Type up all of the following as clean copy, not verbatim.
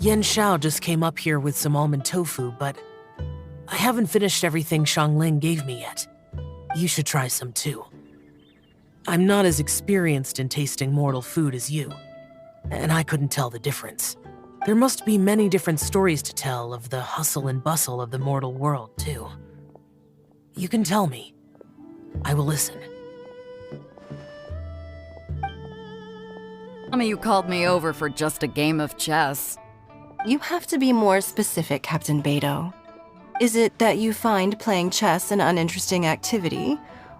Yen Xiao just came up here with some almond tofu, but I haven't finished everything Shan Lin gave me yet. You should try some too. I'm not as experienced in tasting mortal food as you, and I couldn't tell the difference. There must be many different stories to tell of the hustle and bustle of the mortal world, too. You can tell me. I will listen. I mean, you called me over for just a game of chess. You have to be more specific, Captain Bэй Dou. Is it that you find playing chess an uninteresting activity,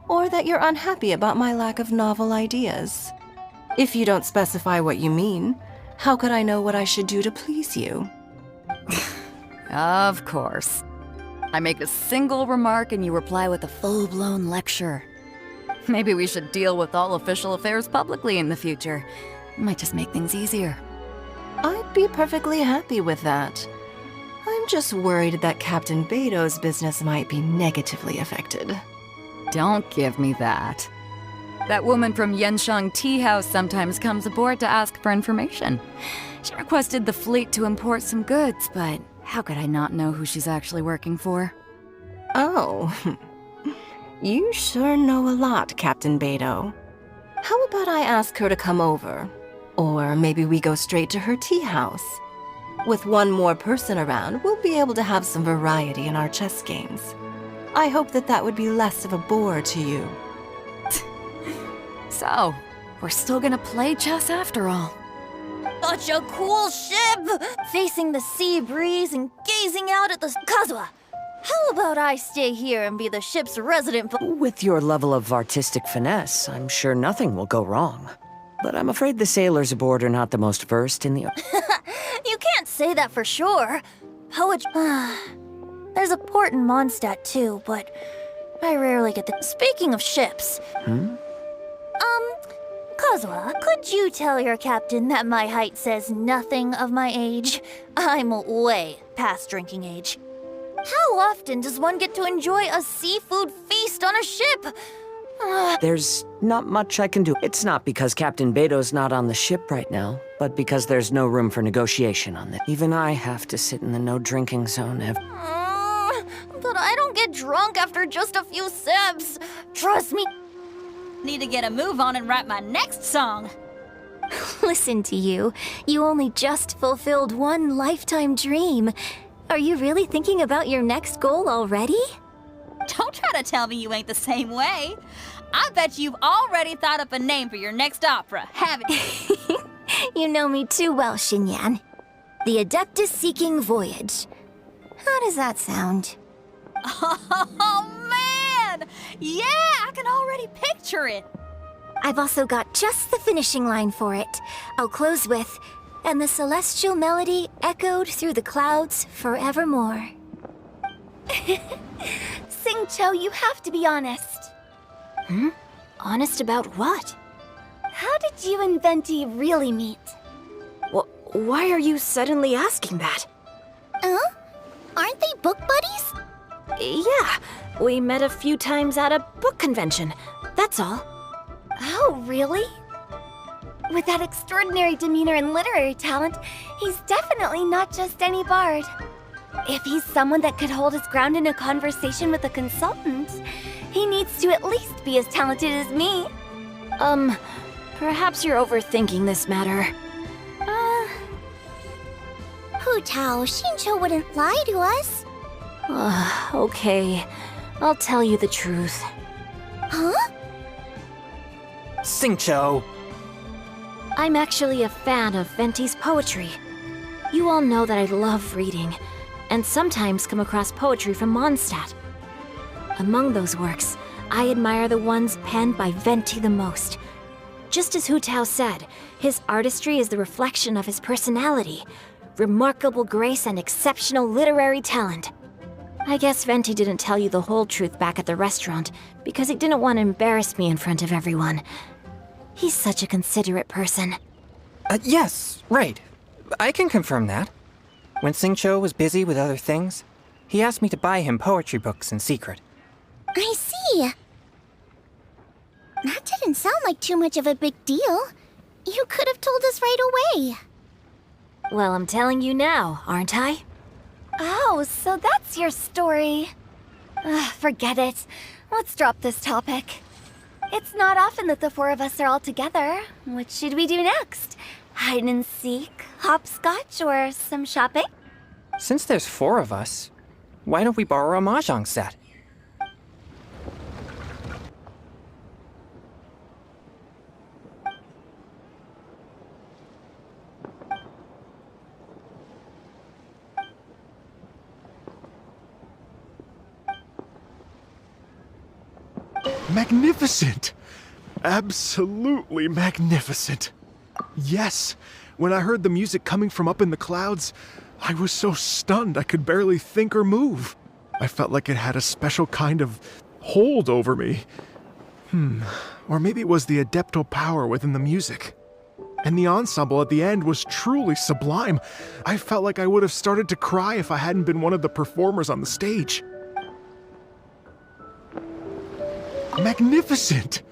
or that you're unhappy about my lack of novel ideas? If you don't specify what you mean, how could I know what I should do to please you? Of course. I make a single remark and you reply with a full-blown lecture. Maybe we should deal with all official affairs publicly in the future. It might just make things easier. I'd be perfectly happy with that. I'm just worried that Captain Bэй Dou's business might be negatively affected. Don't give me that. That woman from Yanshang Tea House sometimes comes aboard to ask for information. She requested the fleet to import some goods, but how could I not know who she's actually working for? Oh, you sure know a lot, Captain Bэй Dou. How about I ask her to come over? Or maybe we go straight to her tea house. With one more person around, we'll be able to have some variety in our chess games. I hope that would be less of a bore to you. So, we're still gonna play chess after all. Such a cool ship! Facing the sea breeze and gazing out at the Kazua. How about I stay here and be the ship's resident With your level of artistic finesse, I'm sure nothing will go wrong. But I'm afraid the sailors aboard are not the most versed in the... You can't say that for sure. Poetry... There's a port in Mondstadt too, but I rarely get the... Speaking of ships... Kazua, could you tell your captain that my height says nothing of my age? I'm way past drinking age. How often does one get to enjoy a seafood feast on a ship? There's not much I can do. It's not because Captain Bэй Dou's not on the ship right now, but because there's no room for negotiation on this. Even I have to sit in the no-drinking zone But I don't get drunk after just a few sips. Trust me. Need to get a move on and write my next song. Listen to you. You only just fulfilled one lifetime dream. Are you really thinking about your next goal already? Don't try to tell me you ain't the same way. I bet you've already thought up a name for your next opera, haven't you? You know me too well, Shin Yan. The Adeptus Seeking Voyage. How does that sound? Oh, man! Yeah, I can already picture it. I've also got just the finishing line for it. I'll close with, and the celestial melody echoed through the clouds forevermore. Sing Cho, you have to be honest. Honest about what? How did you and Venti really meet? Why are you suddenly asking that? Aren't they book buddies? Yeah, we met a few times at a book convention, that's all. Oh, really? With that extraordinary demeanor and literary talent, he's definitely not just any bard. If he's someone that could hold his ground in a conversation with a consultant, he needs to at least be as talented as me. Perhaps you're overthinking this matter. Hu Tao, Xinqiu wouldn't lie to us. Okay, I'll tell you the truth. Huh? Xingqiu! I'm actually a fan of Venti's poetry. You all know that I love reading, and sometimes come across poetry from Mondstadt. Among those works, I admire the ones penned by Venti the most. Just as Hu Tao said, his artistry is the reflection of his personality, remarkable grace and exceptional literary talent. I guess Venti didn't tell you the whole truth back at the restaurant because he didn't want to embarrass me in front of everyone. He's such a considerate person. Yes, right. I can confirm that. When Xingqiu was busy with other things, he asked me to buy him poetry books in secret. I see. That didn't sound like too much of a big deal. You could have told us right away. Well, I'm telling you now, aren't I? Oh, so that's your story. Forget it. Let's drop this topic. It's not often that the four of us are all together. What should we do next? Hide and seek, hopscotch, or some shopping? Since there's 4 of us, why don't we borrow a mahjong set? Magnificent! Absolutely magnificent. Yes, when I heard the music coming from up in the clouds, I was so stunned I could barely think or move. I felt like it had a special kind of hold over me. Or maybe it was the adeptal power within the music. And the ensemble at the end was truly sublime. I felt like I would have started to cry if I hadn't been one of the performers on the stage. Magnificent!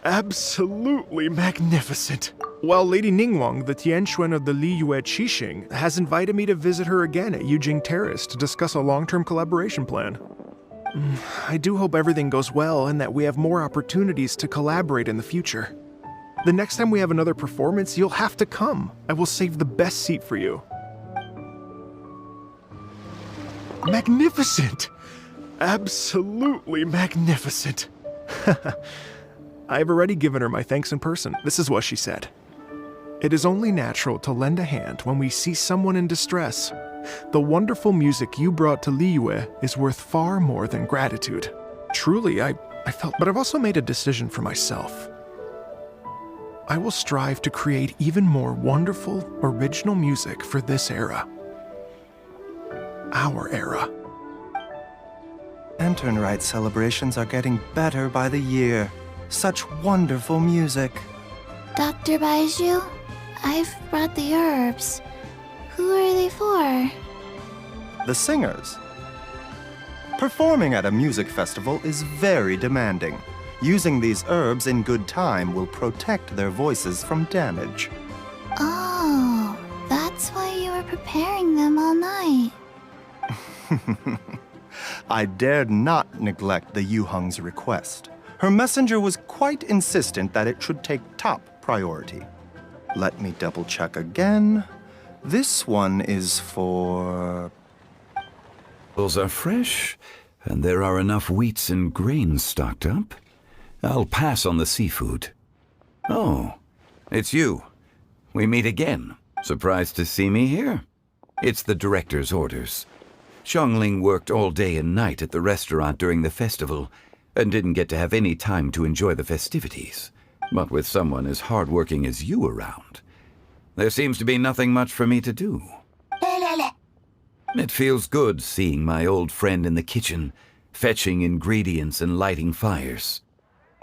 Absolutely magnificent. Well, Lady Ningguang, the Tianquan of the Liyue Qixing, has invited me to visit her again at Yujing Terrace to discuss a long-term collaboration plan. I do hope everything goes well and that we have more opportunities to collaborate in the future. The next time we have another performance, you'll have to come. I will save the best seat for you. Magnificent! Absolutely magnificent. I've already given her my thanks in person. This is what she said. It is only natural to lend a hand when we see someone in distress. The wonderful music you brought to Liyue is worth far more than gratitude. Truly, I felt, but I've also made a decision for myself. I will strive to create even more wonderful, original music for this era. Our era. Lantern Rite celebrations are getting better by the year. Such wonderful music. Dr. Bai Zhu, I've brought the herbs. Who are they for? The singers. Performing at a music festival is very demanding. Using these herbs in good time will protect their voices from damage. Oh, that's why you were preparing them all night. I dared not neglect the Yuheng's request. Her messenger was quite insistent that it should take top priority. Let me double check again. This one is for... Those are fresh, and there are enough wheats and grains stocked up. I'll pass on the seafood. Oh, it's you. We meet again. Surprised to see me here? It's the director's orders. Xiangling worked all day and night at the restaurant during the festival and didn't get to have any time to enjoy the festivities. But with someone as hardworking as you around, there seems to be nothing much for me to do. It feels good seeing my old friend in the kitchen, fetching ingredients and lighting fires.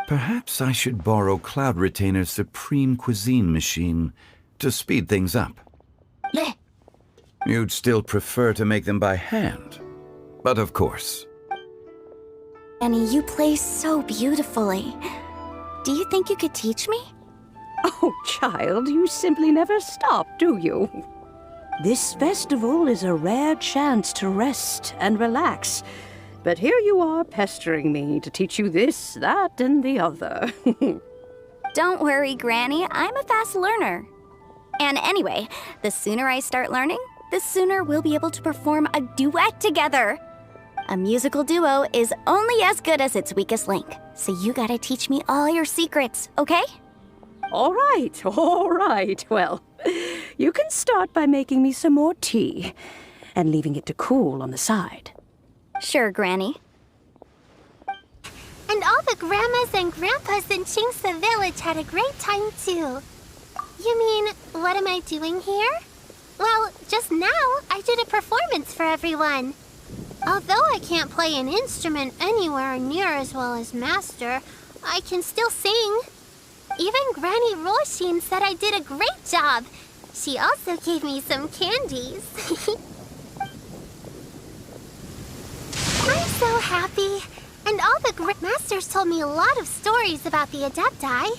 Perhaps I should borrow Cloud Retainer's Supreme Cuisine machine to speed things up. You'd still prefer to make them by hand, but of course. Annie, you play so beautifully. Do you think you could teach me? Oh, child, you simply never stop, do you? This festival is a rare chance to rest and relax. But here you are pestering me to teach you this, that, and the other. Don't worry, Granny. I'm a fast learner. And anyway, the sooner I start learning, the sooner we'll be able to perform a duet together. A musical duo is only as good as its weakest link. So you gotta teach me all your secrets, okay? All right. Well, you can start by making me some more tea and leaving it to cool on the side. Sure, Granny. And all the grandmas and grandpas in Qingce village had a great time too. You mean, what am I doing here? Well, just now, I did a performance for everyone. Although I can't play an instrument anywhere near as well as Master, I can still sing. Even Granny Roshin said I did a great job. She also gave me some candies. I'm so happy. And all the masters told me a lot of stories about the Adepti.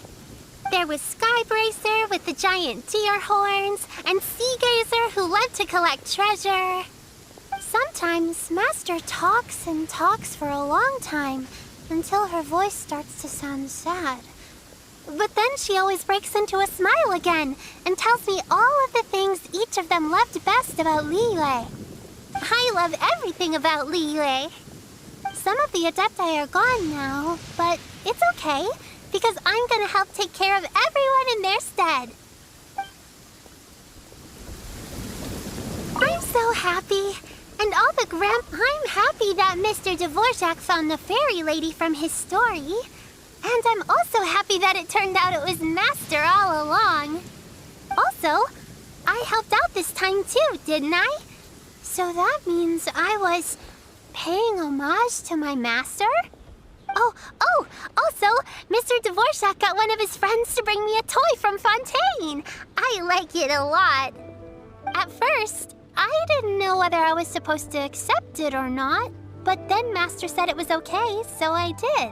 There was Skybracer with the giant deer horns, and sea gazer who love to collect treasure. Sometimes Master talks and talks for a long time until her voice starts to sound sad. But then she always breaks into a smile again and tells me all of the things each of them loved best about Liyue. I love everything about Liyue. Some of the Adepti are gone now, but it's okay, because I'm gonna help take care of everyone in their stead. I'm so happy. And all the I'm happy that Mr. Dvorjak found the fairy lady from his story. And I'm also happy that it turned out it was Master all along. Also, I helped out this time too, didn't I? So that means I was paying homage to my master? Oh, also, Mr. Dvorjak got one of his friends to bring me a toy from Fontaine. I like it a lot. At first, I didn't know whether I was supposed to accept it or not, but then Master said it was okay, so I did.